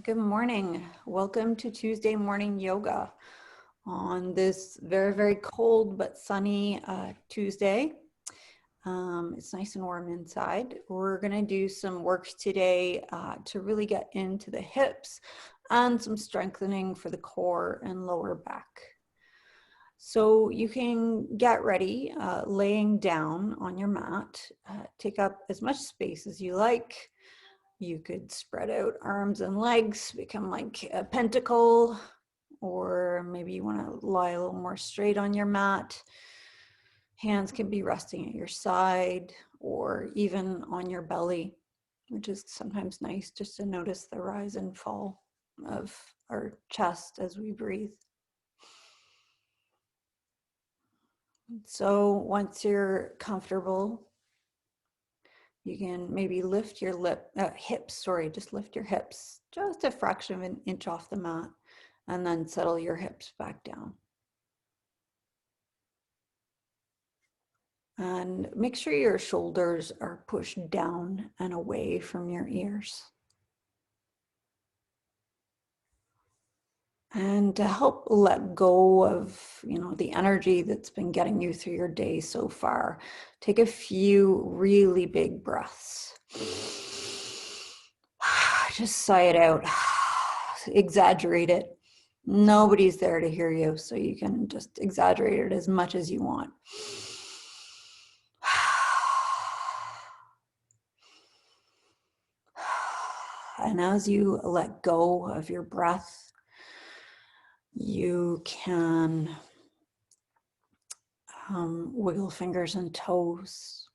Good morning. Welcome to Tuesday morning yoga on this very, very cold but sunny Tuesday. It's nice and warm inside. We're going to do some work today to really get into the hips and some strengthening for the core and lower back. So you can get ready laying down on your mat. Take up as much space as you like. You could spread out arms and legs, become like a pentacle, or maybe you want to lie a little more straight on your mat. Hands can be resting at your side or even on your belly, which is sometimes nice just to notice the rise and fall of our chest as we breathe. So once you're comfortable, you can maybe lift your hips, just lift your hips just a fraction of an inch off the mat and then settle your hips back down. And make sure your shoulders are pushed down and away from your ears. And to help let go of, the energy that's been getting you through your day so far, take a few really big breaths. Just sigh it out. Exaggerate it. Nobody's there to hear you, so you can just exaggerate it as much as you want. And as you let go of your breath, you can wiggle fingers and toes.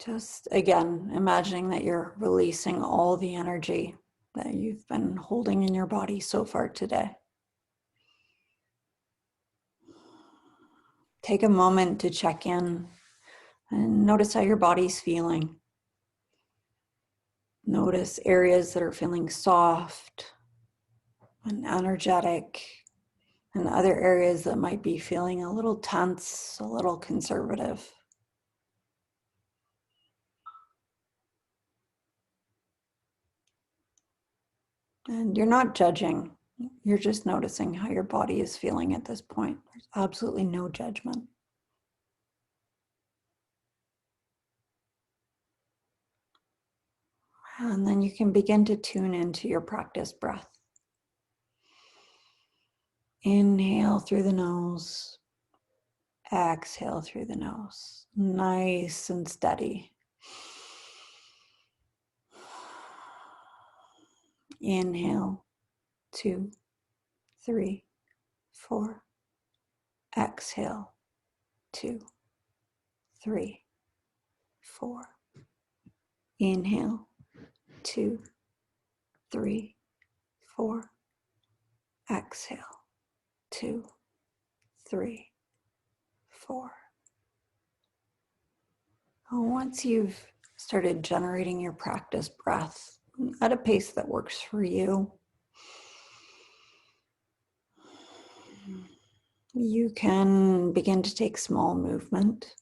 Just again, imagining that you're releasing all the energy that you've been holding in your body so far today. Take a moment to check in and notice how your body's feeling. Notice areas that are feeling soft and energetic, and other areas that might be feeling a little tense, a little conservative. And you're not judging. You're just noticing how your body is feeling at this point. There's absolutely no judgment. And then you can begin to tune into your practice breath. Inhale through the nose. Exhale through the nose. Nice and steady. Inhale, 2, 3, 4. Exhale, 2, 3, 4. Inhale, 2, 3, 4. Exhale, 2, 3, 4. Once you've started generating your practice breath at a pace that works for you, you can begin to take small movement.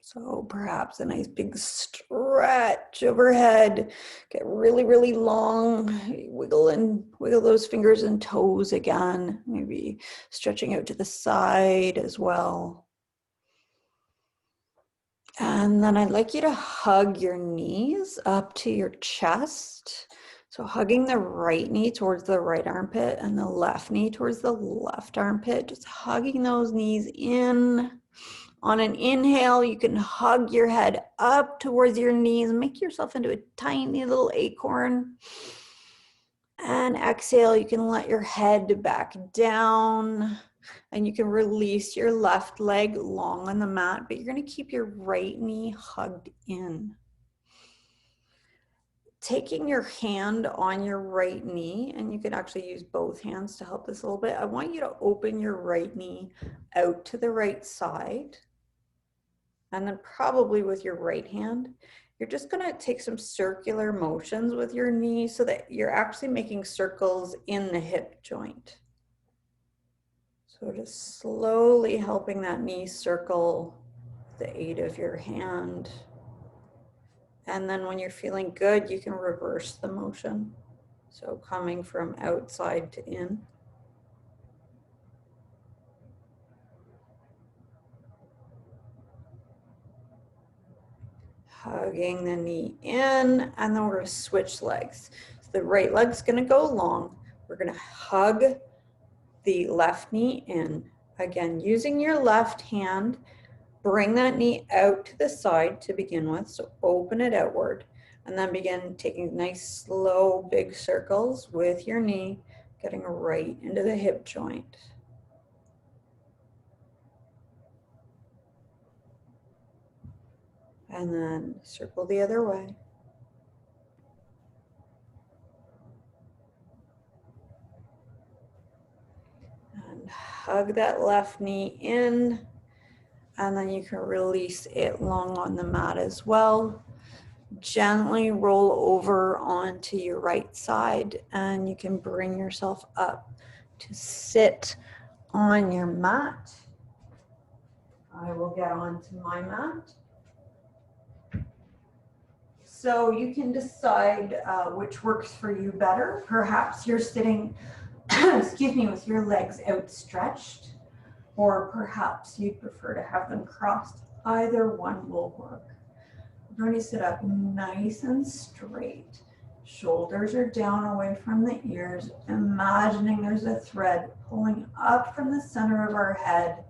So perhaps a nice big stretch overhead, get really, really long, wiggle those fingers and toes again, maybe stretching out to the side as well. And then I'd like you to hug your knees up to your chest. So hugging the right knee towards the right armpit and the left knee towards the left armpit, just hugging those knees in. On an inhale, you can hug your head up towards your knees, make yourself into a tiny little acorn. And exhale, you can let your head back down and you can release your left leg long on the mat, but you're going to keep your right knee hugged in. Taking your hand on your right knee, and you can actually use both hands to help this a little bit. I want you to open your right knee out to the right side. And then probably with your right hand, you're just going to take some circular motions with your knee so that you're actually making circles in the hip joint. So just slowly helping that knee circle with the aid of your hand. And then when you're feeling good, you can reverse the motion. So coming from outside to in. Hugging the knee in, and then we're going to switch legs. So the right leg's going to go long. We're going to hug the left knee in. Again, using your left hand, bring that knee out to the side to begin with. So open it outward, and then begin taking nice, slow, big circles with your knee, getting right into the hip joint. And then circle the other way. And hug that left knee in, and then you can release it long on the mat as well. Gently roll over onto your right side, and you can bring yourself up to sit on your mat. I will get onto my mat. So you can decide which works for you better. Perhaps you're sitting, excuse me, with your legs outstretched, or perhaps you'd prefer to have them crossed. Either one will work. We're going to sit up nice and straight. Shoulders are down away from the ears, imagining there's a thread pulling up from the center of our head,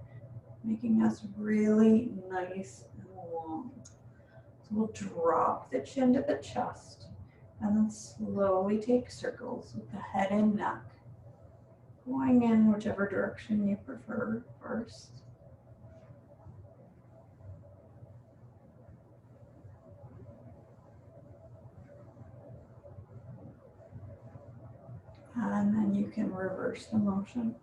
making us really nice and long. So we'll drop the chin to the chest, and then slowly take circles with the head and neck, going in whichever direction you prefer first. And then you can reverse the motion.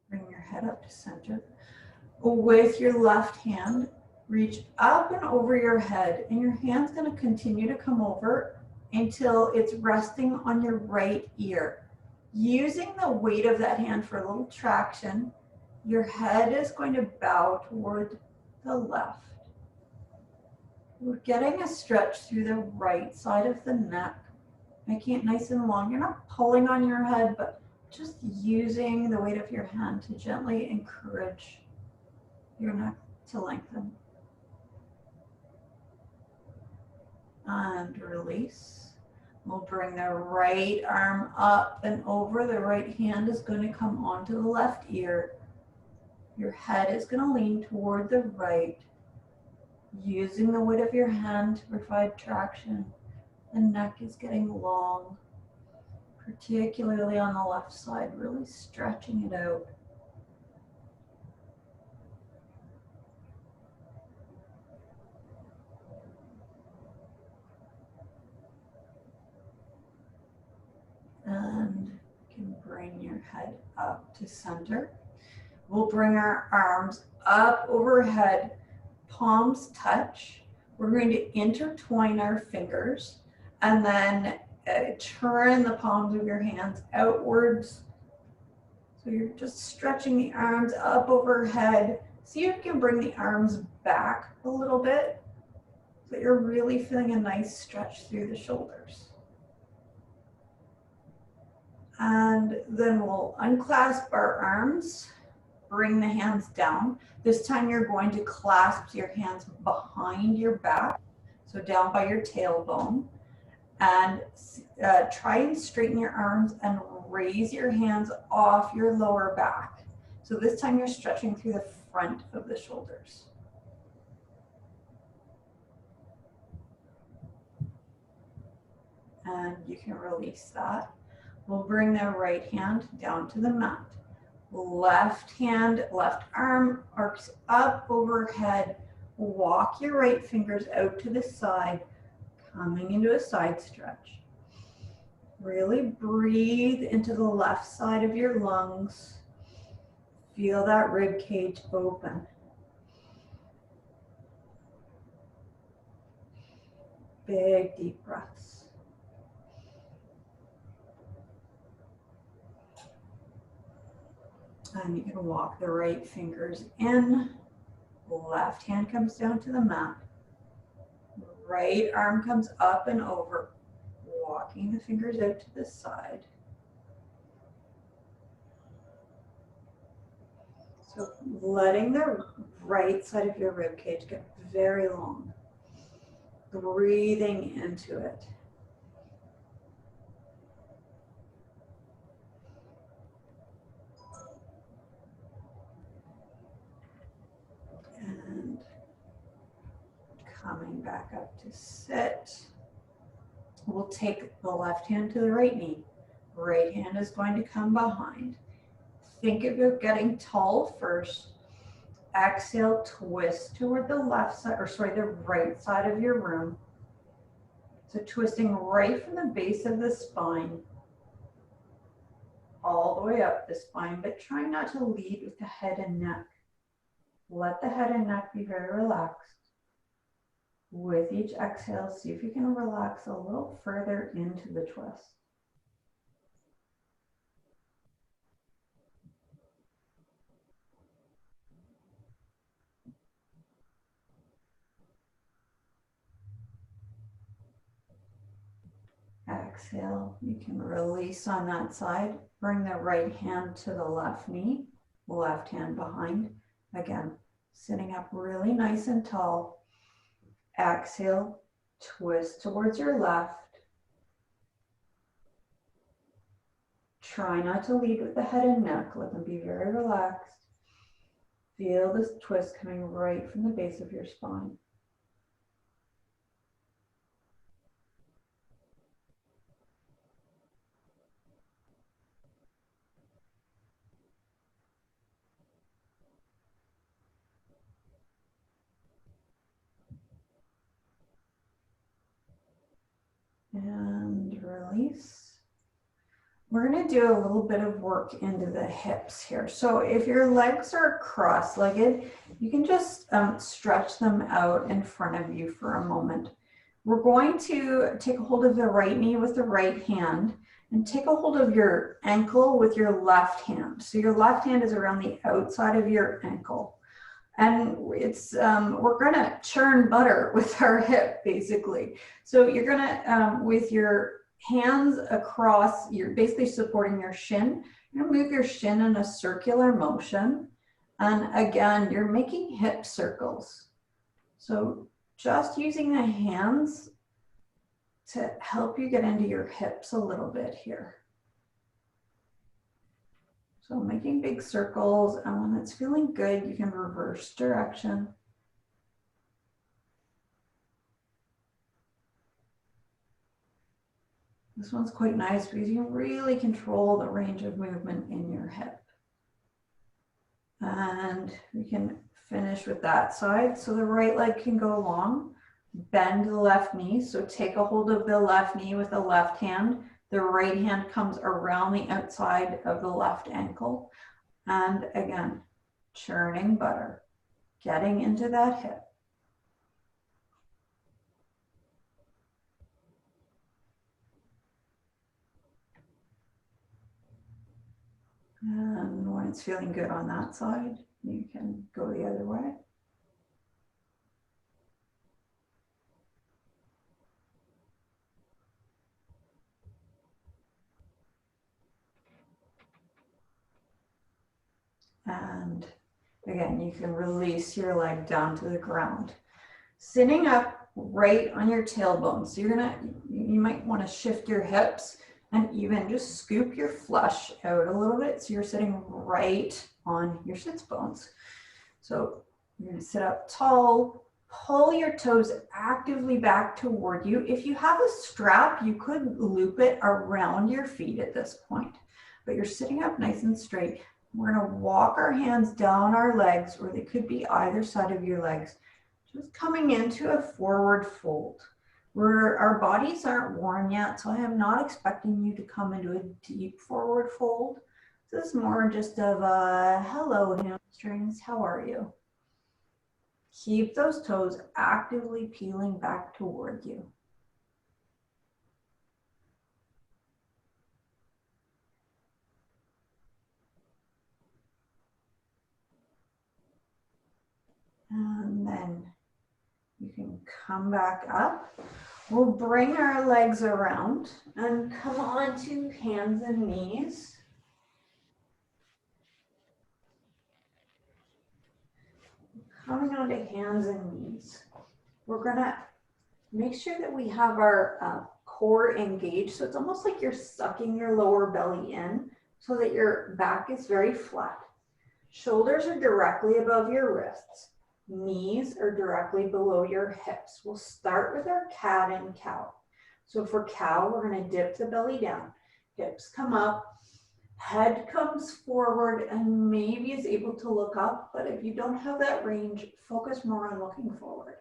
Bring your head up to center. With your left hand, reach up and over your head, and your hand's going to continue to come over until it's resting on your right ear. Using the weight of that hand for a little traction, your head is going to bow toward the left. We're getting a stretch through the right side of the neck, making it nice and long. You're not pulling on your head, but just using the weight of your hand to gently encourage your neck to lengthen. And release. We'll bring the right arm up and over. The right hand is going to come onto the left ear. Your head is going to lean toward the right, using the weight of your hand to provide traction. The neck is getting long, particularly on the left side, really stretching it out. And you can bring your head up to center. We'll bring our arms up overhead, palms touch. We're going to intertwine our fingers and then turn the palms of your hands outwards. So you're just stretching the arms up overhead. See if you can bring the arms back a little bit so that you're really feeling a nice stretch through the shoulders. And then we'll unclasp our arms, bring the hands down. This time you're going to clasp your hands behind your back, so down by your tailbone, and try and straighten your arms and raise your hands off your lower back. So this time you're stretching through the front of the shoulders. And you can release that. We'll bring the right hand down to the mat. Left hand, left arm arcs up overhead. Walk your right fingers out to the side, coming into a side stretch. Really breathe into the left side of your lungs. Feel that rib cage open. Big deep breaths. And you can walk the right fingers in. Left hand comes down to the mat. Right arm comes up and over. Walking the fingers out to the side. So letting the right side of your rib cage get very long. Breathing into it. And coming back up to sit. We'll take the left hand to the right knee. Right hand is going to come behind. Think about getting tall first. Exhale, twist toward the left side, or sorry, the right side of your room. So twisting right from the base of the spine all the way up the spine, but try not to lead with the head and neck. Let the head and neck be very relaxed. With each exhale, see if you can relax a little further into the twist. Exhale, you can release on that side. Bring the right hand to the left knee, left hand behind. Again, sitting up really nice and tall. Exhale, twist towards your left. Try not to lead with the head and neck. Let them be very relaxed. Feel this twist coming right from the base of your spine. And release. We're going to do a little bit of work into the hips here. So if your legs are cross-legged, you can just stretch them out in front of you for a moment. We're going to take a hold of the right knee with the right hand and take a hold of your ankle with your left hand. So your left hand is around the outside of your ankle. And it's we're gonna churn butter with our hip, basically. So you're gonna, with your hands across, you're basically supporting your shin. You're gonna move your shin in a circular motion. And again, you're making hip circles. So just using the hands to help you get into your hips a little bit here. So making big circles, and when it's feeling good, you can reverse direction. This one's quite nice because you really control the range of movement in your hip. And we can finish with that side. So the right leg can go long, bend the left knee. So take a hold of the left knee with the left hand. The right hand comes around the outside of the left ankle. And again, churning butter, getting into that hip. And when it's feeling good on that side, you can go the other way. And again, you can release your leg down to the ground. Sitting up right on your tailbone. So you might want to shift your hips and even just scoop your flesh out a little bit. So you're sitting right on your sits bones. So you're going to sit up tall, pull your toes actively back toward you. If you have a strap, you could loop it around your feet at this point, but you're sitting up nice and straight. We're going to walk our hands down our legs, or they could be either side of your legs, just coming into a forward fold. Our bodies aren't warm yet, so I am not expecting you to come into a deep forward fold. This is more just of a hello hamstrings, how are you? Keep those toes actively peeling back toward you. then you can come back up. We'll bring our legs around and come on to hands and knees. Coming onto hands and knees. We're gonna make sure that we have our core engaged. So it's almost like you're sucking your lower belly in so that your back is very flat. Shoulders are directly above your wrists. Knees are directly below your hips. We'll start with our cat and cow. So for cow, we're gonna dip the belly down. Hips come up. Head comes forward and maybe is able to look up, but if you don't have that range, focus more on looking forward.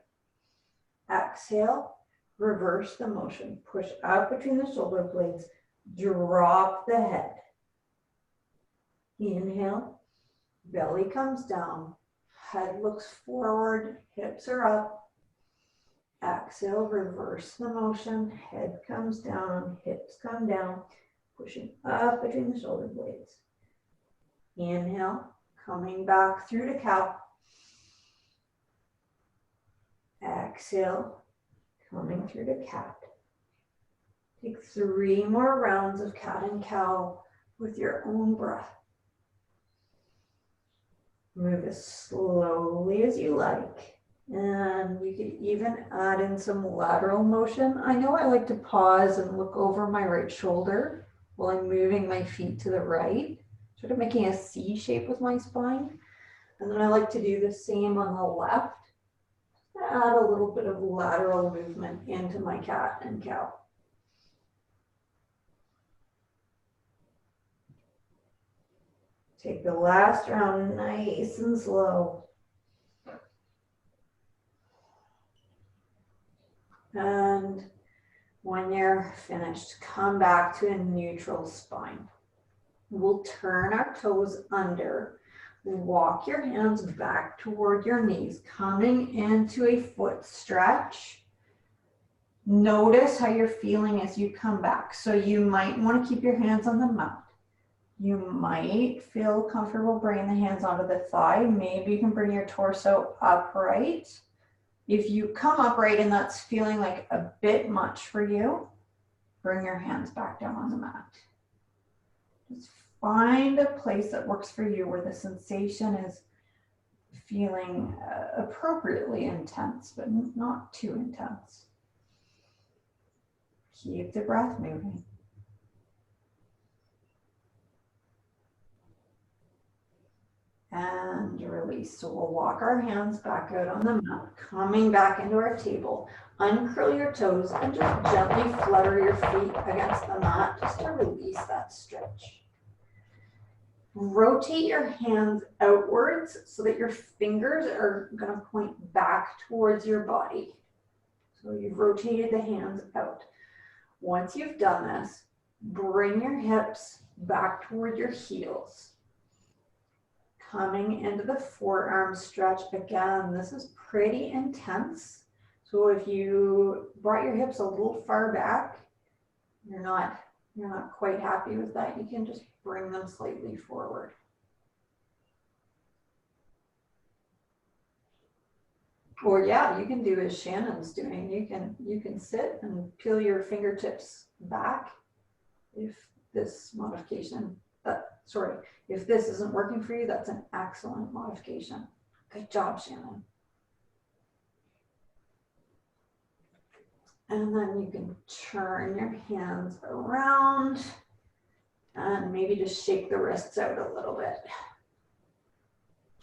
Exhale, reverse the motion. Push up between the shoulder blades, drop the head. Inhale, belly comes down, head looks forward, hips are up. Exhale, reverse the motion, head comes down, hips come down. Pushing up between the shoulder blades. Inhale, coming back through to cow. Exhale, coming through to cat. Take 3 more rounds of cat and cow with your own breath. Move as slowly as you like. And you could even add in some lateral motion. I know I like to pause and look over my right shoulder while I'm moving my feet to the right, sort of making a C shape with my spine. And then I like to do the same on the left. Add a little bit of lateral movement into my cat and cow. Take the last round nice and slow. And when you're finished, come back to a neutral spine. We'll turn our toes under. Walk your hands back toward your knees, coming into a foot stretch. Notice how you're feeling as you come back. So you might want to keep your hands on the mat. You might feel comfortable bringing the hands onto the thigh. Maybe you can bring your torso upright. If you come upright and that's feeling like a bit much for you, bring your hands back down on the mat. Just find a place that works for you where the sensation is feeling appropriately intense, but not too intense. Keep the breath moving. And release. So we'll walk our hands back out on the mat, coming back into our table. Uncurl your toes and just gently flutter your feet against the mat just to release that stretch. Rotate your hands outwards so that your fingers are going to point back towards your body. So you've rotated the hands out. Once you've done this, bring your hips back toward your heels. Coming into the forearm stretch. Again, this is pretty intense. So if you brought your hips a little far back, you're not quite happy with that, you can just bring them slightly forward. Or yeah, you can do as Shannon's doing. You can sit and peel your fingertips back if this modification, if this isn't working for you, that's an excellent modification. Good job, Shannon. And then you can turn your hands around and maybe just shake the wrists out a little bit.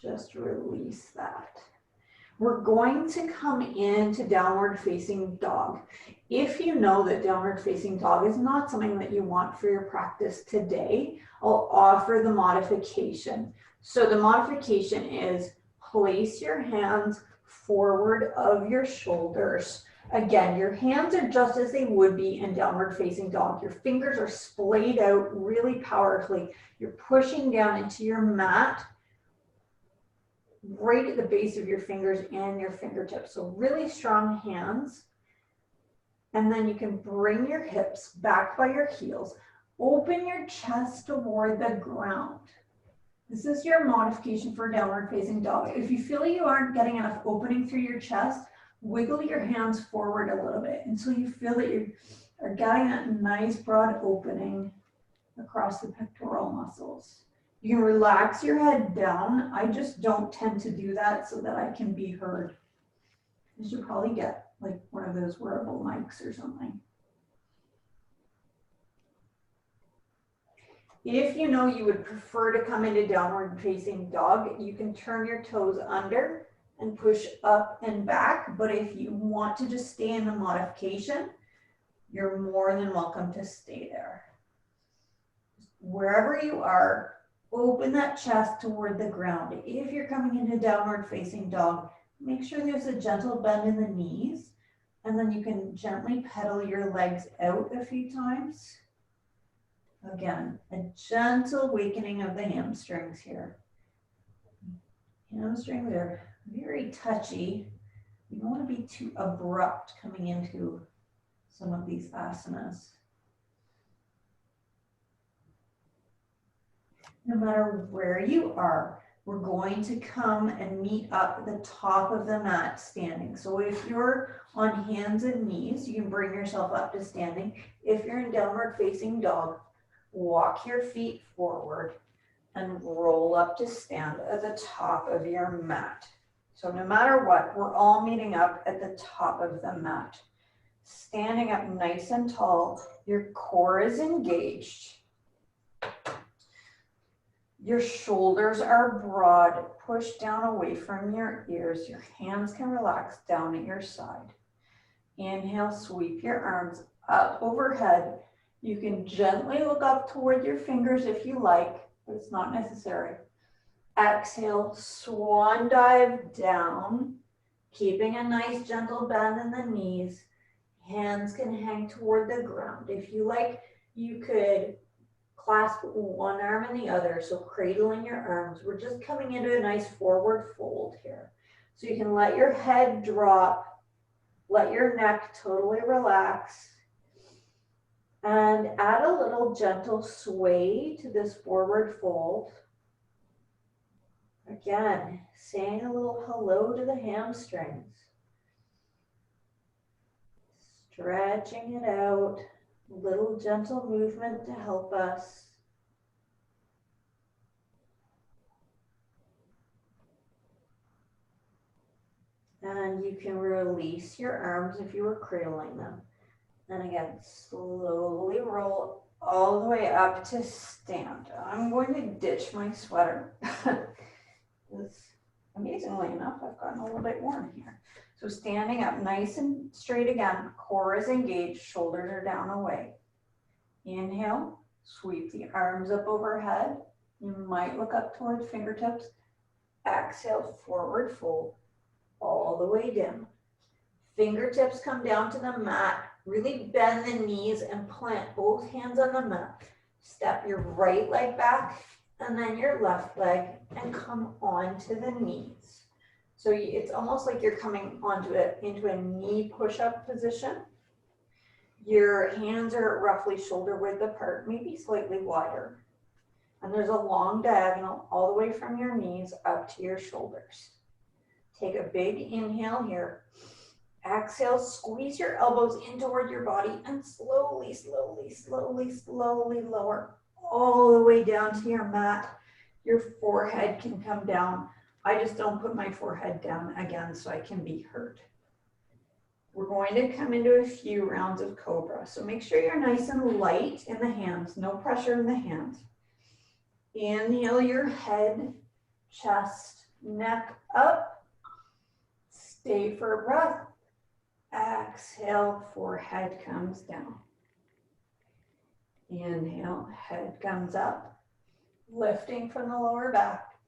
Just release that. We're going to come into downward facing dog. If you know that downward facing dog is not something that you want for your practice today, I'll offer the modification. So the modification is place your hands forward of your shoulders. Again, your hands are just as they would be in downward facing dog. Your fingers are splayed out really powerfully. You're pushing down into your mat right at the base of your fingers and your fingertips. So really strong hands. And then you can bring your hips back by your heels. Open your chest toward the ground. This is your modification for downward facing dog. If you feel you aren't getting enough opening through your chest, wiggle your hands forward a little bit until you feel that you are getting that nice broad opening across the pectoral muscles. You can relax your head down. I just don't tend to do that so that I can be heard. You should probably get like one of those wearable mics or something. If you know you would prefer to come into downward facing dog, you can turn your toes under and push up and back. But if you want to just stay in the modification, you're more than welcome to stay there. Wherever you are, open that chest toward the ground. If you're coming into downward facing dog, make sure there's a gentle bend in the knees, and then you can gently pedal your legs out a few times. Again, a gentle awakening of the hamstrings here. Hamstrings are very touchy. You don't want to be too abrupt coming into some of these asanas. No matter where you are, we're going to come and meet up at the top of the mat standing. So if you're on hands and knees, you can bring yourself up to standing. If you're in downward facing dog, walk your feet forward and roll up to stand at the top of your mat. So no matter what, we're all meeting up at the top of the mat. Standing up nice and tall, your core is engaged. Your shoulders are broad, push down away from your ears. Your hands can relax down at your side. Inhale, sweep your arms up overhead. You can gently look up toward your fingers if you like, but it's not necessary. Exhale, swan dive down, keeping a nice gentle bend in the knees. Hands can hang toward the ground. If you like, you could clasp one arm and the other, so cradling your arms. We're just coming into a nice forward fold here. So you can let your head drop, let your neck totally relax, and add a little gentle sway to this forward fold. Again, saying a little hello to the hamstrings. Stretching it out, a little gentle movement to help us. And you can release your arms if you were cradling them. And again, slowly roll all the way up to stand. I'm going to ditch my sweater. Amazingly enough, I've gotten a little bit warm here. So standing up nice and straight again, core is engaged, shoulders are down away. Inhale, sweep the arms up overhead. You might look up toward fingertips. Exhale, forward fold all the way down. Fingertips come down to the mat. Really bend the knees and plant both hands on the mat. Step your right leg back and then your left leg and come onto the knees. So it's almost like you're coming into a knee push-up position. Your hands are roughly shoulder width apart, maybe slightly wider. And there's a long diagonal all the way from your knees up to your shoulders. Take a big inhale here. Exhale, squeeze your elbows in toward your body and slowly, slowly, slowly, slowly lower all the way down to your mat. Your forehead can come down. I just don't put my forehead down again so I can be heard. We're going to come into a few rounds of Cobra. So make sure you're nice and light in the hands, no pressure in the hands. Inhale your head, chest, neck up. Stay for a breath. Exhale, forehead comes down. Inhale, head comes up, lifting from the lower back.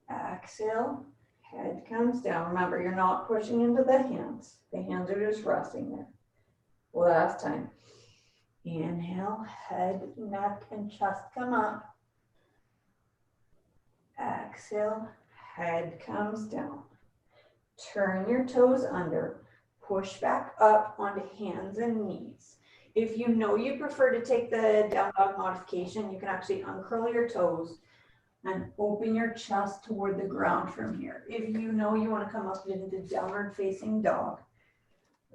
Exhale, head comes down. Remember, you're not pushing into the hands. The hands are just resting there. Last time. Inhale, head, neck, and chest come up. Exhale, head comes down. Turn your toes under. Push back up onto hands and knees. If you know you prefer to take the down dog modification, you can actually uncurl your toes, and open your chest toward the ground from here. If you know you want to come up into downward facing dog,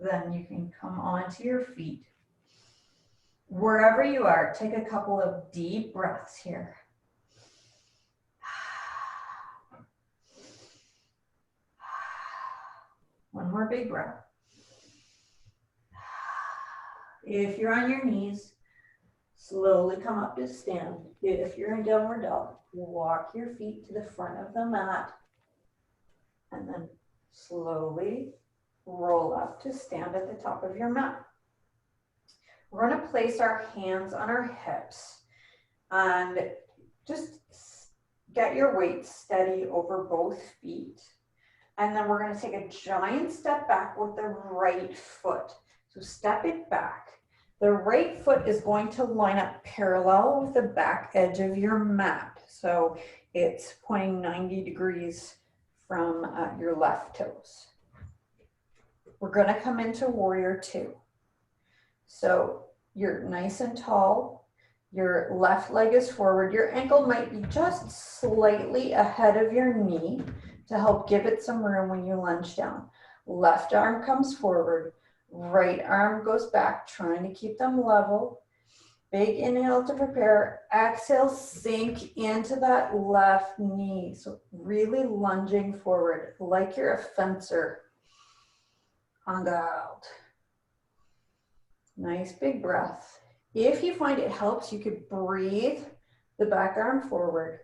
then you can come onto your feet. Wherever you are, take a couple of deep breaths here. One more big breath. If you're on your knees, slowly come up to stand. If you're in downward dog, walk your feet to the front of the mat and then slowly roll up to stand at the top of your mat. We're going to place our hands on our hips and just get your weight steady over both feet. And then we're going to take a giant step back with the right foot. So step it back. The right foot is going to line up parallel with the back edge of your mat. So it's pointing 90 degrees from your left toes. We're going to come into warrior two. So you're nice and tall. Your left leg is forward. Your ankle might be just slightly ahead of your knee to help give it some room when you lunge down. Left arm comes forward. Right arm goes back, trying to keep them level. Big inhale to prepare. Exhale, sink into that left knee. So really lunging forward like you're a fencer. On the out. Nice big breath. If you find it helps, you could breathe the back arm forward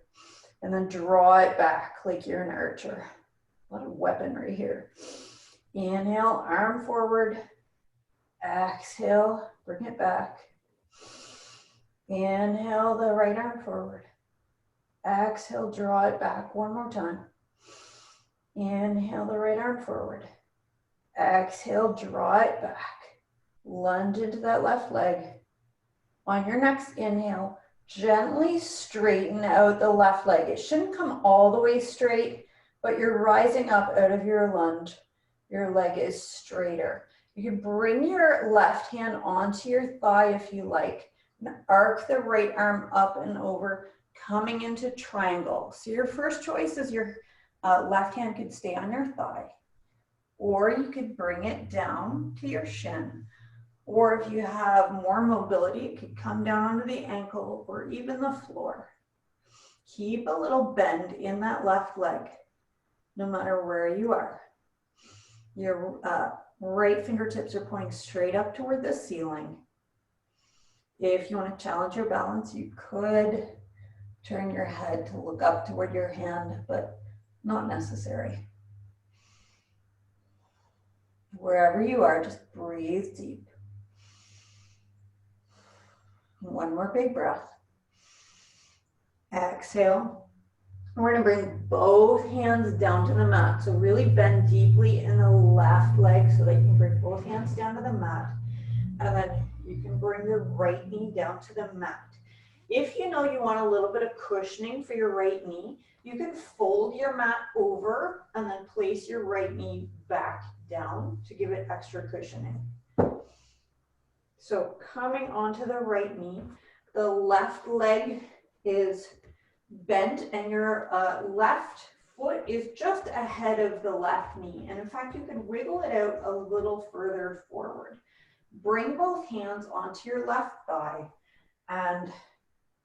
and then draw it back like you're an archer. A lot of weaponry here. Inhale, arm forward. Exhale, bring it back. Inhale the right arm forward. Exhale, draw it back one more time. Inhale the right arm forward. Exhale, draw it back. Lunge into that left leg. On your next inhale, gently straighten out the left leg. It shouldn't come all the way straight, but you're rising up out of your lunge. Your leg is straighter. You can bring your left hand onto your thigh if you like. And arc the right arm up and over, coming into triangle. So your first choice is your left hand could stay on your thigh, or you could bring it down to your shin. Or if you have more mobility, it could come down onto the ankle or even the floor. Keep a little bend in that left leg, no matter where you are. Your right fingertips are pointing straight up toward the ceiling. If you want to challenge your balance, you could turn your head to look up toward your hand, but not necessary. Wherever you are, just breathe deep. One more big breath. Exhale. We're going to bring both hands down to the mat. So really bend deeply in the left leg so that you can bring both hands down to the mat. And then you can bring your right knee down to the mat. If you know you want a little bit of cushioning for your right knee, you can fold your mat over and then place your right knee back down to give it extra cushioning. So coming onto the right knee, the left leg is bent and your left foot is just ahead of the left knee. And in fact, you can wiggle it out a little further forward. Bring both hands onto your left thigh and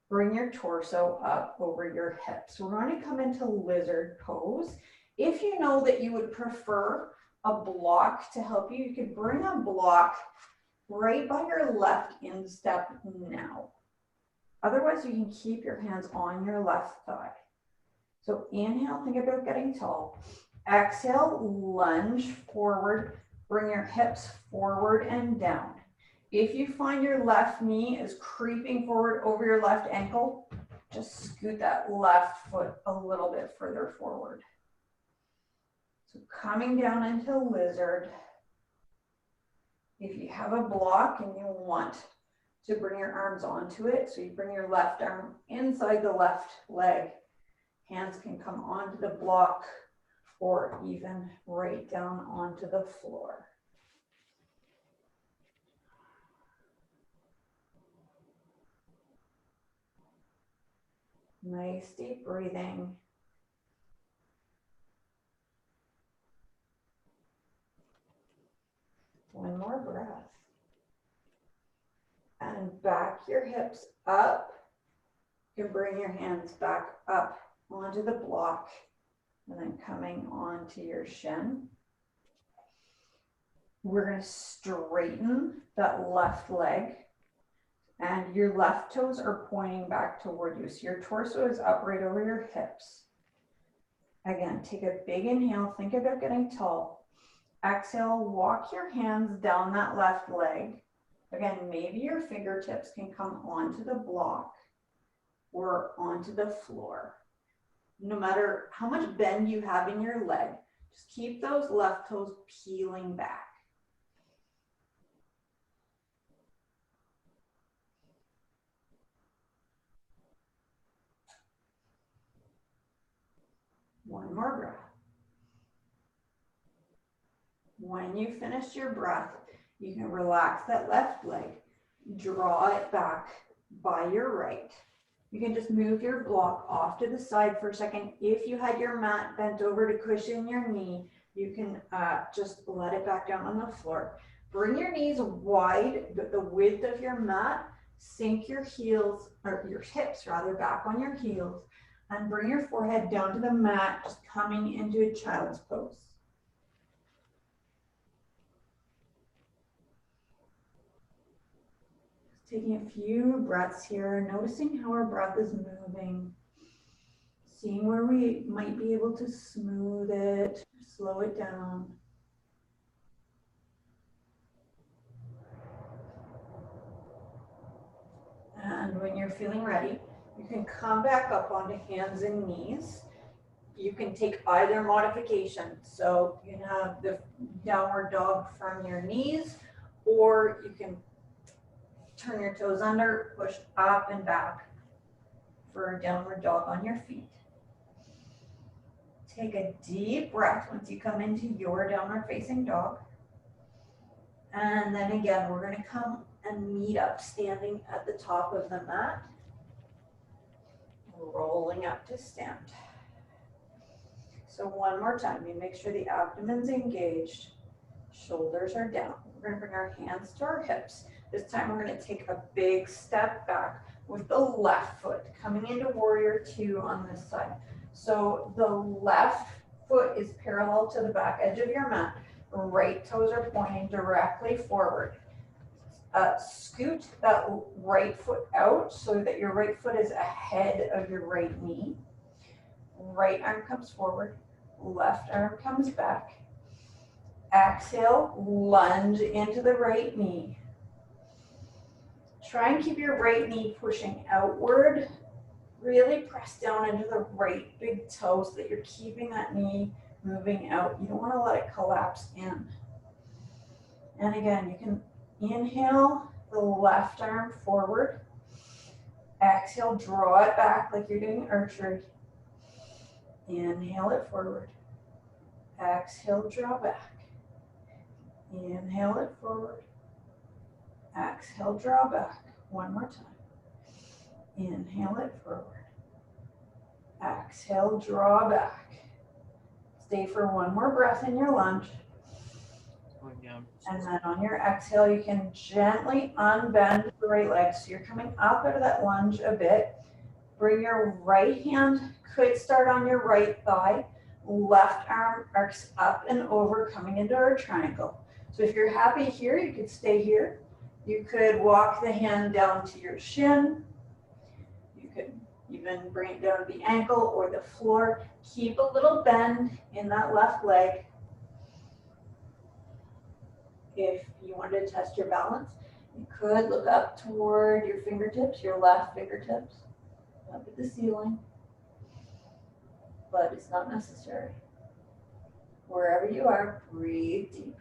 bring your torso up over your hips. We're going to come into lizard pose. If you know that you would prefer a block to help you, you could bring a block right by your left instep now. Otherwise, you can keep your hands on your left thigh. So inhale, think about getting tall. Exhale, lunge forward, bring your hips forward and down. If you find your left knee is creeping forward over your left ankle, just scoot that left foot a little bit further forward. So coming down into lizard. If you have a block and you want to bring your arms onto it, so you bring your left arm inside the left leg, hands can come onto the block or even right down onto the floor. Nice deep breathing. One more breath. And back your hips up. You can bring your hands back up onto the block and then coming onto your shin. We're going to straighten that left leg and your left toes are pointing back toward you. So your torso is up right over your hips. Again, take a big inhale. Think about getting tall. Exhale, walk your hands down that left leg. Again, maybe your fingertips can come onto the block or onto the floor. No matter how much bend you have in your leg, just keep those left toes peeling back. One more breath. When you finish your breath, you can relax that left leg, draw it back by your right. You can just move your block off to the side for a second. If you had your mat bent over to cushion your knee, you can just let it back down on the floor. Bring your knees wide, the width of your mat. Sink your heels, or your hips rather, back on your heels. And bring your forehead down to the mat, just coming into a child's pose. Taking a few breaths here, noticing how our breath is moving, seeing where we might be able to smooth it, slow it down. And when you're feeling ready, you can come back up onto hands and knees. You can take either modification. So you can have the downward dog from your knees, or you can turn your toes under, push up and back for a downward dog on your feet. Take a deep breath once you come into your downward facing dog. And then again, we're going to come and meet up standing at the top of the mat, rolling up to stand. So one more time, you make sure the abdomen's engaged, shoulders are down. We're going to bring our hands to our hips. This time we're going to take a big step back with the left foot coming into warrior two on this side. So the left foot is parallel to the back edge of your mat. Right toes are pointing directly forward. Scoot that right foot out so that your right foot is ahead of your right knee. Right arm comes forward, left arm comes back. Exhale, lunge into the right knee. Try and keep your right knee pushing outward. Really press down into the right big toe so that you're keeping that knee moving out. You don't want to let it collapse in. And again, you can inhale the left arm forward. Exhale, draw it back like you're doing archery. Inhale it forward. Exhale, draw back. Inhale it forward. Exhale, draw back. One more time. Inhale it forward. Exhale, draw back. Stay for one more breath in your lunge. And then on your exhale, you can gently unbend the right leg. So you're coming up out of that lunge a bit. Bring your right hand, could start on your right thigh. Left arm arcs up and over, coming into our triangle. So if you're happy here, you could stay here. You could walk the hand down to your shin. You could even bring it down to the ankle or the floor. Keep a little bend in that left leg. If you wanted to test your balance, you could look up toward your fingertips, your left fingertips, up at the ceiling, but it's not necessary. Wherever you are, breathe deep.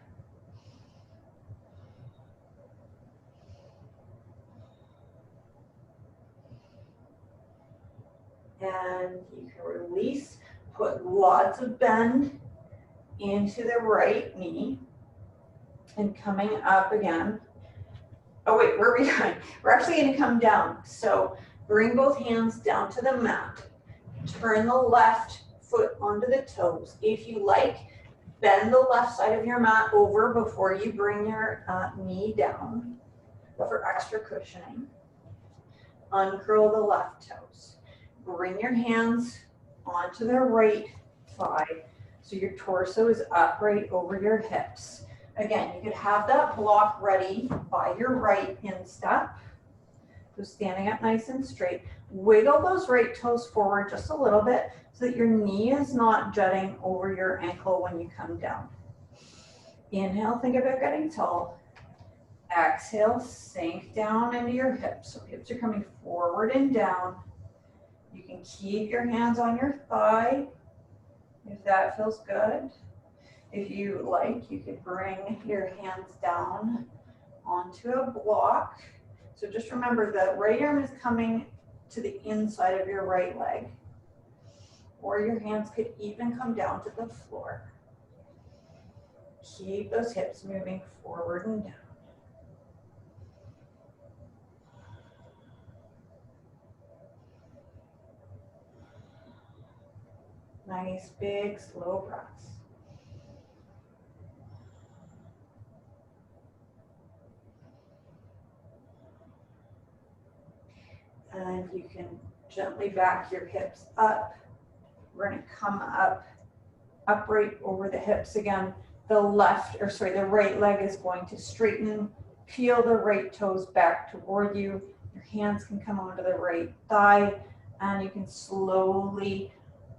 And you can release, put lots of bend into the right knee and coming up again. Oh wait, where are we going? We're actually going to come down. So Bring both hands down to the mat. Turn the left foot onto the toes. If you like, bend the left side of your mat over before you bring your knee down for extra cushioning. Uncurl the left toes. Bring your hands onto the right thigh so your torso is upright over your hips. Again, you could have that block ready by your right instep. So standing up nice and straight. Wiggle those right toes forward just a little bit so that your knee is not jutting over your ankle when you come down. Inhale, think about getting tall. Exhale, sink down into your hips. So hips are coming forward and down. You can keep your hands on your thigh if that feels good. If you like, you could bring your hands down onto a block. So just remember the right arm is coming to the inside of your right leg, or your hands could even come down to the floor. Keep those hips moving forward and down. Nice, big, slow breaths. And you can gently back your hips up. We're going to come up, upright over the hips again. The right leg is going to straighten. Peel the right toes back toward you. Your hands can come onto the right thigh, and you can slowly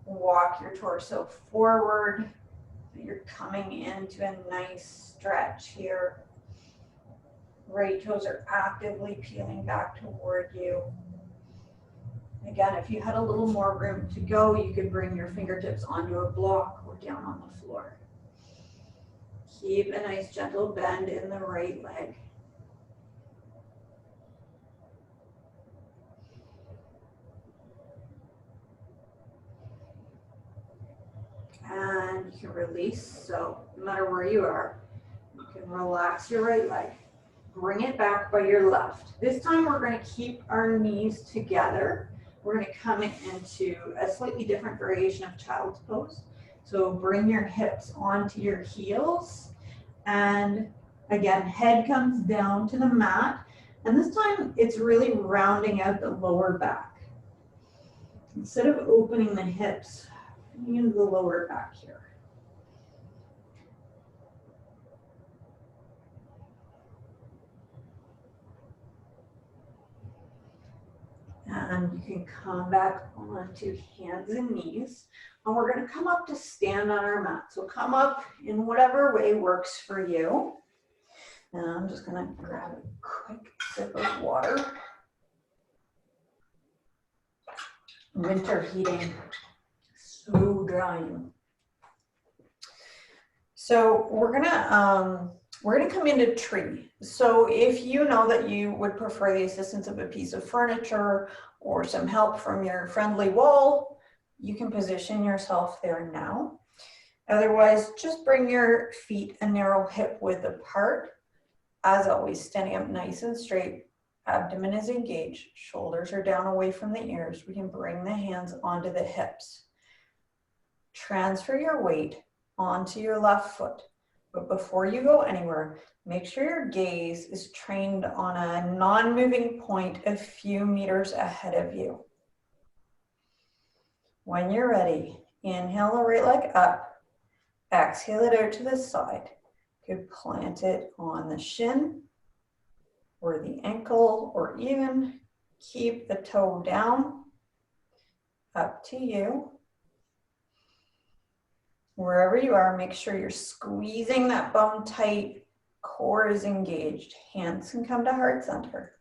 walk your torso forward. You're coming into a nice stretch here. Right toes are actively peeling back toward you. Again, if you had a little more room to go, you could bring your fingertips onto a block or down on the floor. Keep a nice gentle bend in the right leg. And you can release, so no matter where you are, you can relax your right leg. Bring it back by your left. This time we're going to keep our knees together. We're going to come into a slightly different variation of child's pose. So bring your hips onto your heels. And again, head comes down to the mat. And this time it's really rounding out the lower back. Instead of opening the hips, into the lower back here. And you can come back onto hands and knees. And we're going to come up to stand on our mat. So come up in whatever way works for you. And I'm just going to grab a quick sip of water. Winter heating, so drying. So we're gonna come into tree. So if you know that you would prefer the assistance of a piece of furniture or some help from your friendly wall, you can position yourself there now. Otherwise, just bring your feet a narrow hip width apart. As always, standing up nice and straight. Abdomen is engaged, shoulders are down away from the ears. We can bring the hands onto the hips. Transfer your weight onto your left foot. But before you go anywhere, make sure your gaze is trained on a non-moving point a few meters ahead of you. When you're ready, inhale the right leg up, exhale it out to the side. You could plant it on the shin or the ankle, or even keep the toe down. Up to you. Wherever you are, make sure you're squeezing that bum tight, core is engaged. Hands can come to heart center.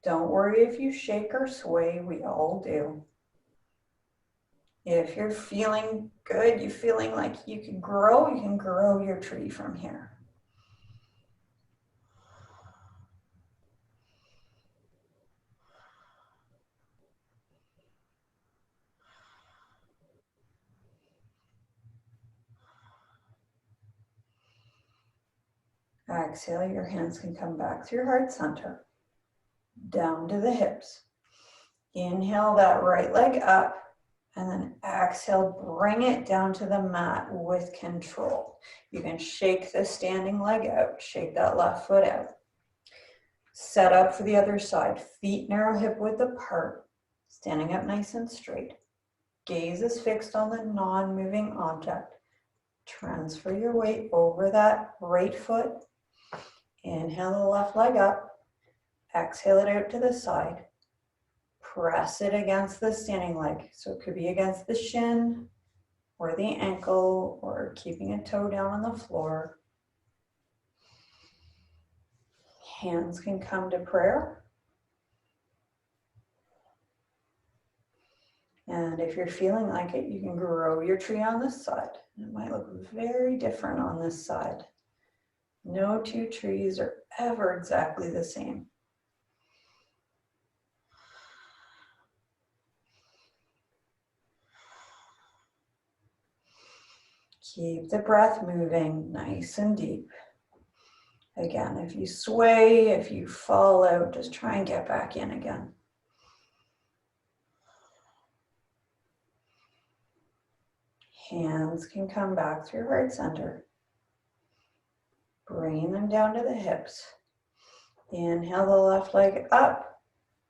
Don't worry if you shake or sway, we all do. If you're feeling good, you're feeling like you can grow your tree from here. Exhale, your hands can come back to your heart center. down to the hips. Inhale that right leg up, and then exhale, bring it down to the mat with control. You can shake the standing leg out, shake that left foot out. Set up for the other side, feet narrow hip width apart, standing up nice and straight. Gaze is fixed on the non-moving object. Transfer your weight over that right foot. Inhale the left leg up, exhale it out to the side. Press it against the standing leg. So it could be against the shin or the ankle or keeping a toe down on the floor. Hands can come to prayer. And if you're feeling like it, you can grow your tree on this side. It might look very different on this side. No two trees are ever exactly the same. Keep the breath moving nice and deep. Again, if you sway, if you fall out, just try and get back in again. Hands can come back through heart center. Bring them down to the hips. Inhale the left leg up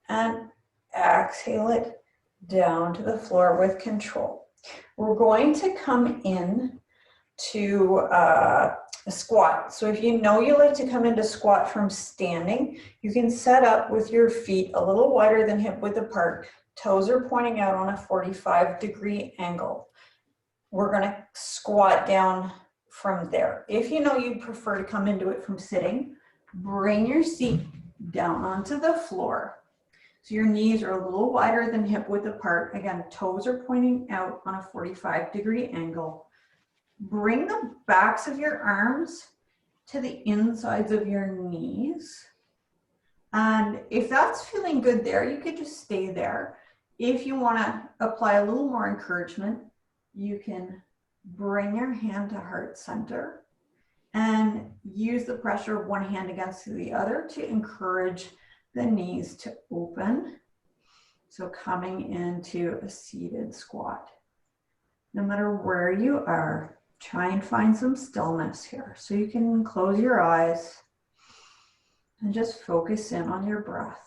and exhale it down to the floor with control. We're going to come in to a squat. So if you know you like to come into squat from standing, you can set up with your feet a little wider than hip width apart. Toes are pointing out on a 45-degree angle. We're going to squat down from there. If you know you'd prefer to come into it from sitting, bring your seat down onto the floor. So your knees are a little wider than hip width apart. Again, toes are pointing out on a 45-degree angle. Bring the backs of your arms to the insides of your knees. And if that's feeling good there, you could just stay there. If you want to apply a little more encouragement, you can bring your hand to heart center and use the pressure of one hand against the other to encourage the knees to open. So coming into a seated squat. No matter where you are, try and find some stillness here. So you can close your eyes and just focus in on your breath.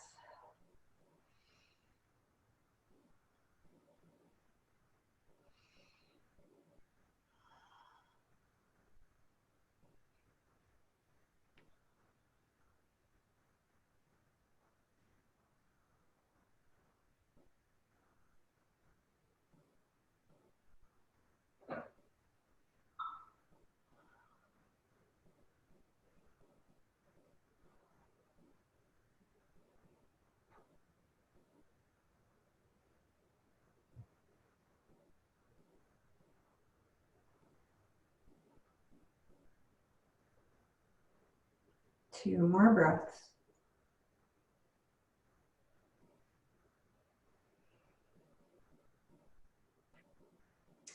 Two more breaths.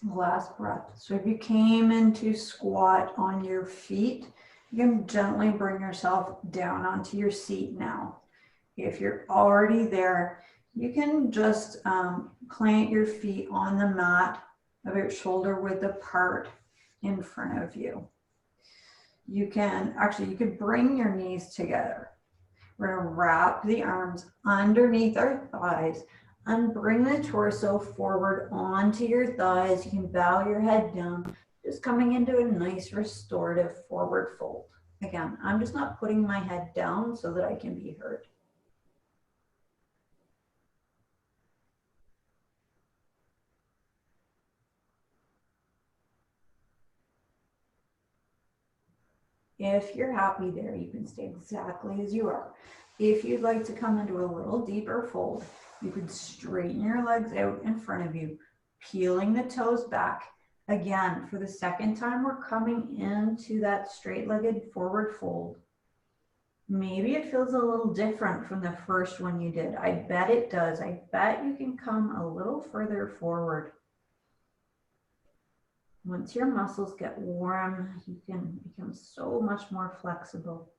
Last breath. So if you came into squat on your feet, you can gently bring yourself down onto your seat now. If you're already there, you can just plant your feet on the mat about shoulder width apart in front of you. You could bring your knees together. We're going to wrap the arms underneath our thighs and bring the torso forward onto your thighs. You can bow your head down, just coming into a nice restorative forward fold. Again, I'm just not putting my head down so that I can be heard. If you're happy there, you can stay exactly as you are. If you'd like to come into a little deeper fold, you could straighten your legs out in front of you, peeling the toes back. Again, for the second time, we're coming into that straight-legged forward fold. Maybe it feels a little different from the first one you did. I bet it does. I bet you can come a little further forward. Once your muscles get warm, you can become so much more flexible.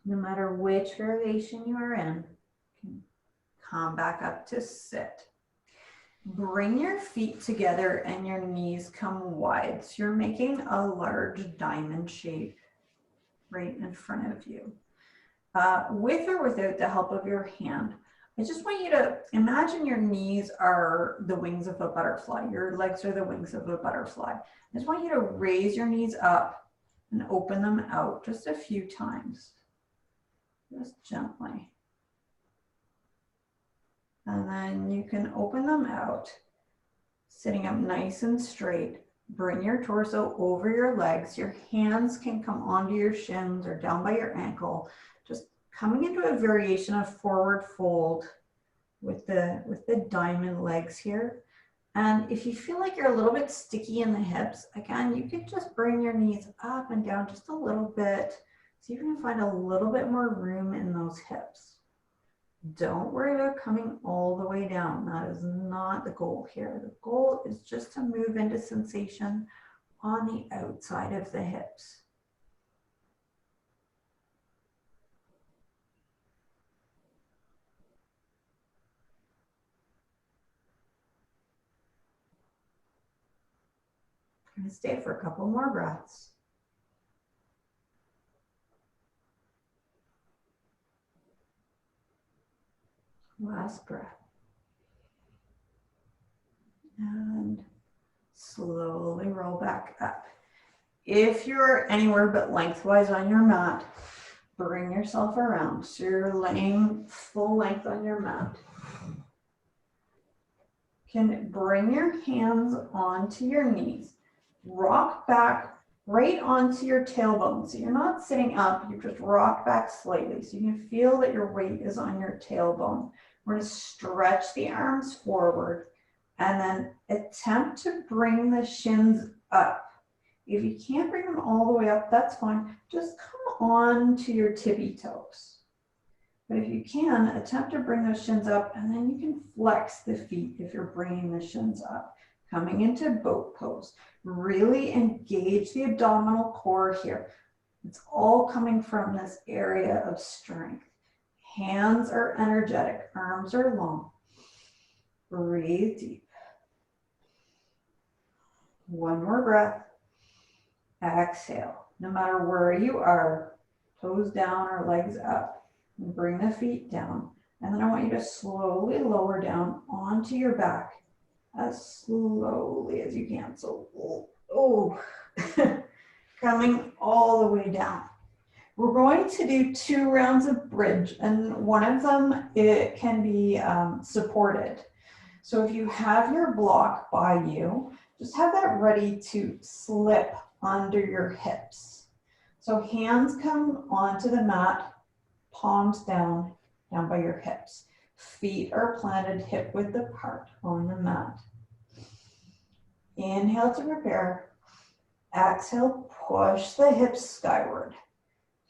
No matter which variation you are in, come back up to sit. Bring your feet together and your knees come wide. So you're making a large diamond shape right in front of you. With or without the help of your hand, I just want you to imagine your knees are the wings of a butterfly. Your legs are the wings of a butterfly. I just want you to raise your knees up and open them out just a few times, just gently. And then you can open them out, sitting up nice and straight. Bring your torso over your legs. Your hands can come onto your shins or down by your ankle. Just coming into a variation of forward fold with the diamond legs here. And if you feel like you're a little bit sticky in the hips, again, you can just bring your knees up and down just a little bit. See if you can find a little bit more room in those hips. Don't worry about coming all the way down. That is not the goal here. The goal is just to move into sensation on the outside of the hips. I'm going to stay for a couple more breaths. Last breath. And slowly roll back up. If you're anywhere but lengthwise on your mat, bring yourself around. So you're laying full length on your mat. You can bring your hands onto your knees. Rock back right onto your tailbone. So you're not sitting up, you just rock back slightly. So you can feel that your weight is on your tailbone. We're going to stretch the arms forward and then attempt to bring the shins up. If you can't bring them all the way up, that's fine. Just come on to your tippy toes. But if you can, attempt to bring those shins up, and then you can flex the feet if you're bringing the shins up. Coming into boat pose. Really engage the abdominal core here. It's all coming from this area of strength. Hands are energetic, arms are long. Breathe deep. One more breath. Exhale. No matter where you are, toes down or legs up, and bring the feet down. And then I want you to slowly lower down onto your back as slowly as you can. So, coming all the way down. We're going to do 2 rounds of bridge, and one of them, it can be supported. So if you have your block by you, just have that ready to slip under your hips. So hands come onto the mat, palms down by your hips. Feet are planted hip width apart on the mat. Inhale to prepare. Exhale, push the hips skyward.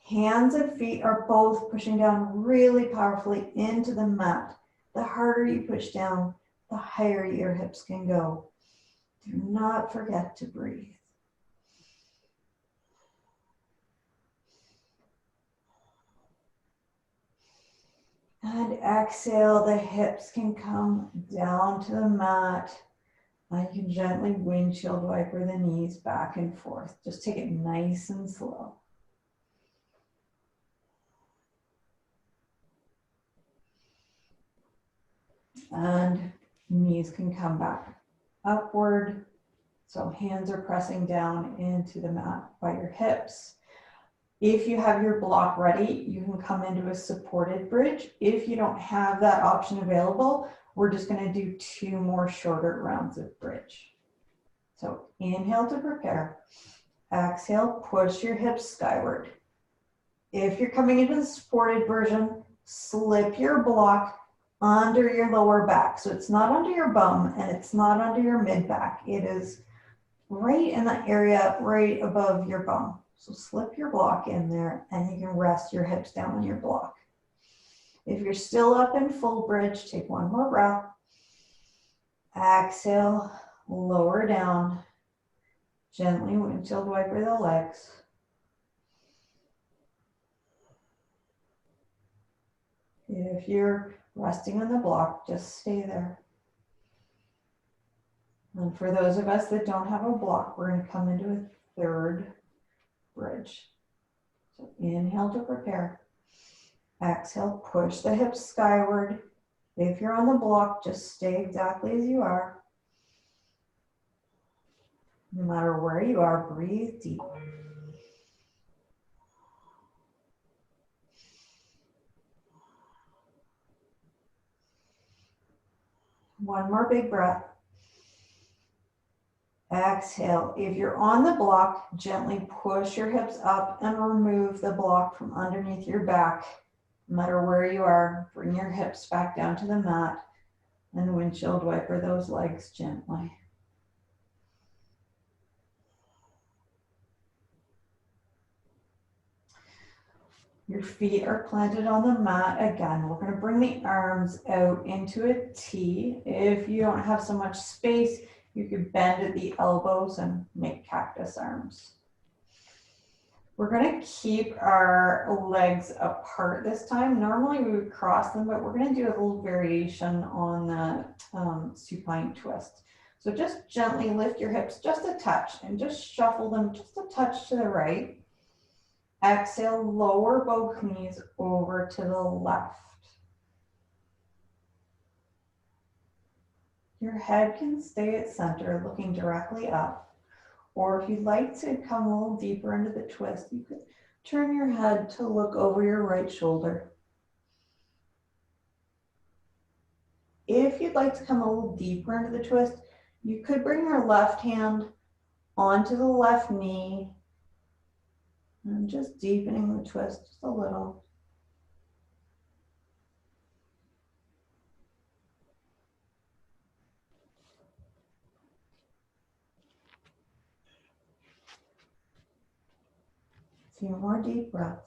Hands and feet are both pushing down really powerfully into the mat. The harder you push down, the higher your hips can go. Do not forget to breathe. And exhale, the hips can come down to the mat. And you can gently windshield wiper the knees back and forth. Just take it nice and slow. And knees can come back upward. So hands are pressing down into the mat by your hips. If you have your block ready, you can come into a supported bridge. If you don't have that option available, we're just going to do 2 more shorter rounds of bridge. So inhale to prepare. Exhale, push your hips skyward. If you're coming into the supported version, slip your block under your lower back. So it's not under your bum and it's not under your mid back. It is right in the area right above your bum. So slip your block in there and you can rest your hips down on your block. If you're still up in full bridge, take 1 more breath. Exhale, lower down. Gently windshield wiper the legs. If you're resting on the block, just stay there. And for those of us that don't have a block, we're going to come into a third bridge. So inhale to prepare. Exhale, push the hips skyward. If you're on the block, just stay exactly as you are. No matter where you are, breathe deep. One more big breath. Exhale. If you're on the block, gently push your hips up and remove the block from underneath your back. No matter where you are, bring your hips back down to the mat and windshield wiper those legs gently. Your feet are planted on the mat. Again, we're going to bring the arms out into a T. If you don't have so much space, you could bend at the elbows and make cactus arms. We're going to keep our legs apart this time. Normally we would cross them, but we're going to do a little variation on the supine twist. So just gently lift your hips just a touch and just shuffle them just a touch to the right. Exhale, lower both knees over to the left. Your head can stay at center, looking directly up. Or if you'd like to come a little deeper into the twist, you could turn your head to look over your right shoulder. If you'd like to come a little deeper into the twist, you could bring your left hand onto the left knee and just deepening the twist just a little. A few more deep breaths.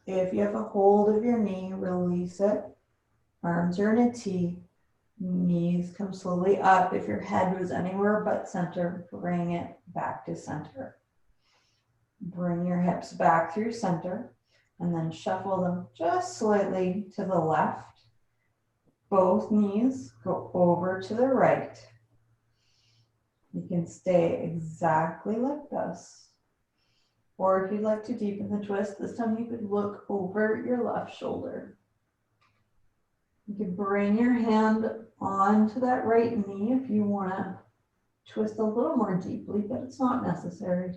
If you have a hold of your knee, release it. Arms are in a T. Knees come slowly up. If your head was anywhere but center, bring it back to center. Bring your hips back through center and then shuffle them just slightly to the left. Both knees go over to the right. You can stay exactly like this. Or if you'd like to deepen the twist, this time you could look over your left shoulder. You could bring your hand onto that right knee if you want to twist a little more deeply, but it's not necessary.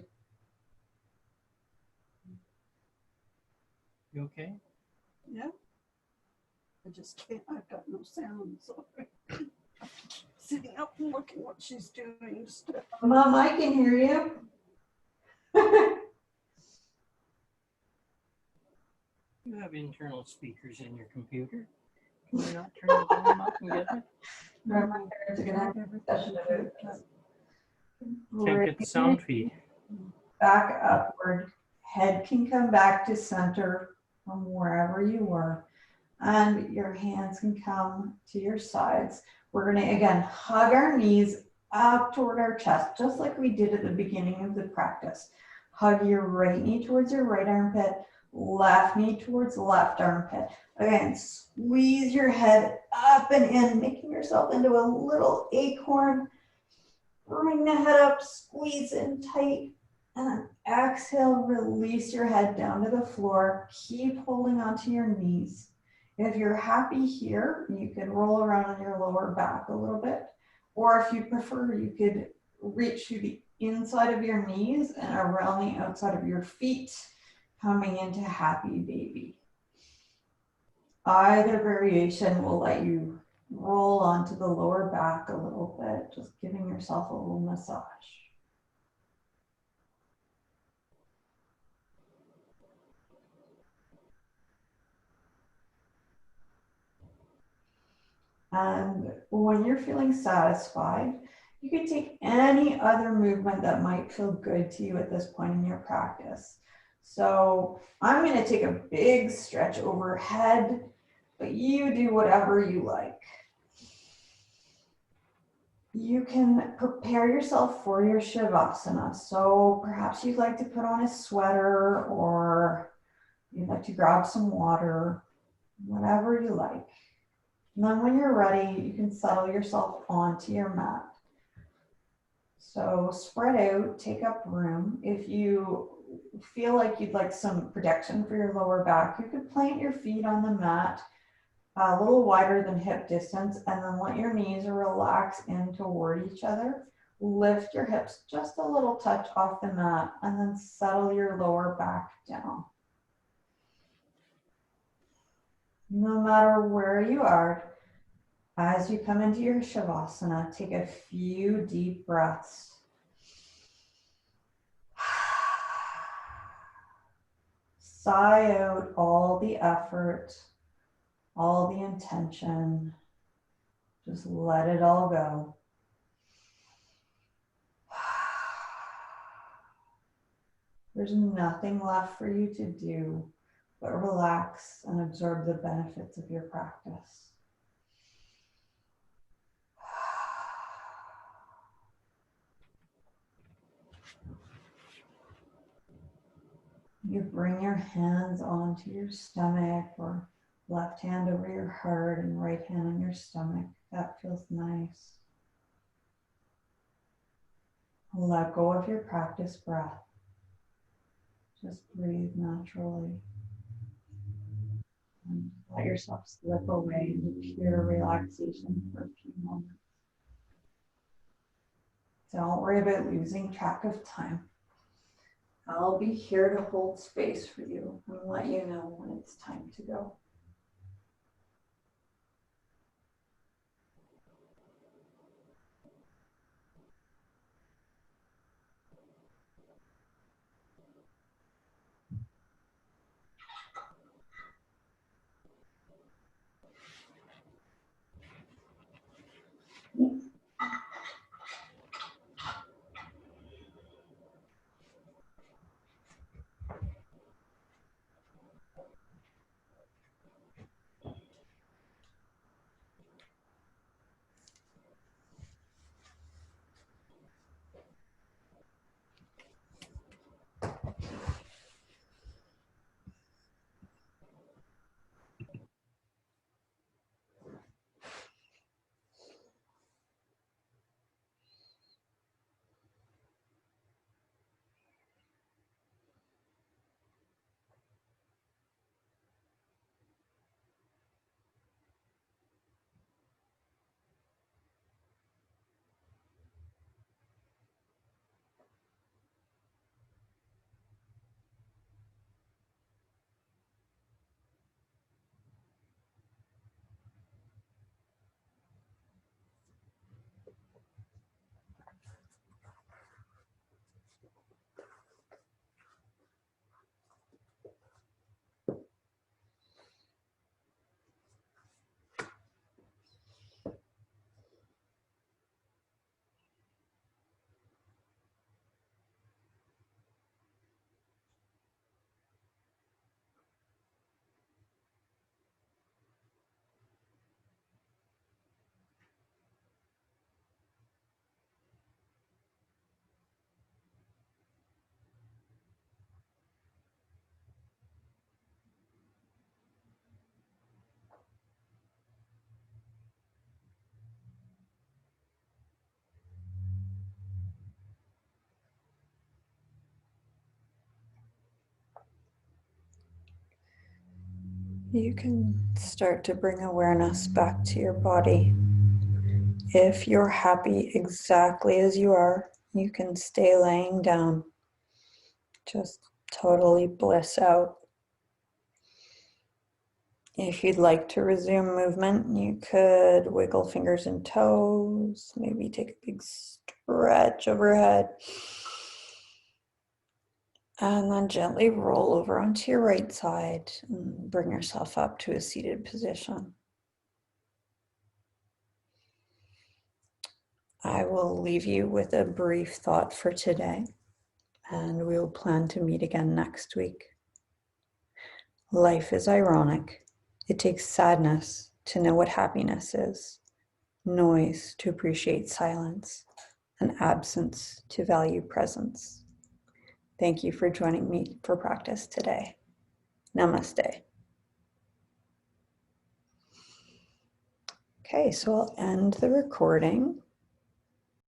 You okay? Yeah. I just can't, I've got no sound, so sitting up and looking what she's doing. Mom, I can hear you. You have internal speakers in your computer. Can you not turn the volume up and get it? My parents are going to have a discussion about this. Can't get the sound feed. Back upward. Head can come back to center from wherever you were. And your hands can come to your sides. We're going to, again, hug our knees up toward our chest, just like we did at the beginning of the practice. Hug your right knee towards your right armpit, left knee towards left armpit. Again, squeeze your head up and in, making yourself into a little acorn. Bring the head up, squeeze in tight, and exhale, release your head down to the floor. Keep holding onto your knees. If you're happy here, you can roll around on your lower back a little bit. Or if you prefer, you could reach through the inside of your knees and around the outside of your feet, coming into happy baby. Either variation will let you roll onto the lower back a little bit, just giving yourself a little massage. And when you're feeling satisfied, you could take any other movement that might feel good to you at this point in your practice. So I'm going to take a big stretch overhead, but you do whatever you like. You can prepare yourself for your Shavasana. So perhaps you'd like to put on a sweater or you'd like to grab some water, whatever you like. And then when you're ready, you can settle yourself onto your mat. So spread out, take up room. If you feel like you'd like some protection for your lower back, you could plant your feet on the mat a little wider than hip distance, and then let your knees relax in toward each other. Lift your hips just a little touch off the mat, and then settle your lower back down. No matter where you are, as you come into your Shavasana, take a few deep breaths. Sigh out all the effort, all the intention. Just let it all go. There's nothing left for you to do but relax and absorb the benefits of your practice. You bring your hands onto your stomach, or left hand over your heart and right hand on your stomach. That feels nice. Let go of your practice breath. Just breathe naturally. And let yourself slip away into pure relaxation for a few moments. Don't worry about losing track of time. I'll be here to hold space for you and let you know when it's time to go. You can start to bring awareness back to your body. If you're happy exactly as you are, you can stay laying down. Just totally bliss out. If you'd like to resume movement, you could wiggle fingers and toes, maybe take a big stretch overhead, and then gently roll over onto your right side and bring yourself up to a seated position. I will leave you with a brief thought for today, and we will plan to meet again next week. Life is ironic. It takes sadness to know what happiness is. noise to appreciate silence, and absence to value presence. Thank you for joining me for practice today. Namaste. Okay, so I'll end the recording.